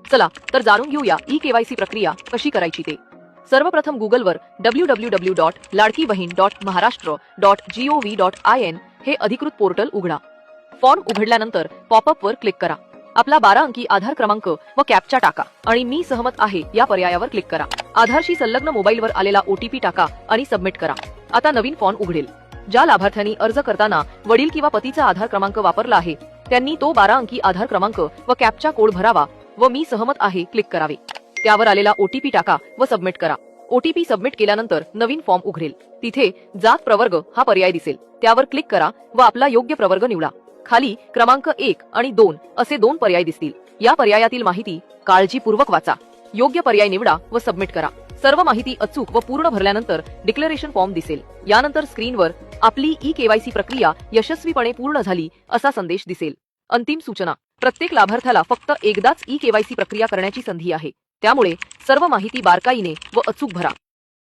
चला तर जाणून घेऊया ई केवायसी प्रक्रिया कशी करायची ते। सर्वप्रथम गुगलवर www.ladkibahin.maharashtra.gov.in हे अधिकृत पोर्टल उघडा। फॉर्म उघडल्यानंतर पॉपअपवर क्लिक करा। आपला 12 अंकी आधार क्रमांक व कॅप्चा टाका आणि मी सहमत आहे या पर्यायावर क्लिक करा। आधारशी संलग्न मोबाईलवर आलेला ओटीपी टाका आणि सबमिट करा। आता नवीन फॉर्म उघडेल। ज्या लाभार्थ्यांनी अर्ज करताना वडील किंवा पतीचा आधार क्रमांक वापरला आहे त्यांनी तो 12 अंकी आधार क्रमांक व कॅप्चा कोड भरावा व मी सहमत आहे क्लिक करावे। त्यावर आलेला ओटीपी टाका व सबमिट करा। ओटीपी सबमिट केल्यानंतर नवीन फॉर्म उघडेल। तिथे जात प्रवर्ग हा पर्याय दिसेल, त्यावर क्लिक करा व आपला योग्य प्रवर्ग निवडा। खाली क्रमांक 1 आणि 2 असे 2 पर्याय दिसतील। या पर्यायातील माहिती काळजीपूर्वक वाचा। योग्य पर्याय निवडा व सबमिट करा। सर्व माहिती अचूक व पूर्ण भरल्यानंतर डिक्लेरेशन फॉर्म दिसेल। यानंतर स्क्रीनवर आपली ई केवायसी प्रक्रिया यशस्वीपणे पूर्ण झाली असा संदेश दिसेल। अंतिम सूचना, प्रत्येक लाभार्थ्याला फक्त एकदाच ई केवायसी प्रक्रिया करण्याची संधी आहे, त्यामुळे सर्व माहिती बारकाईने व अचूक भरा।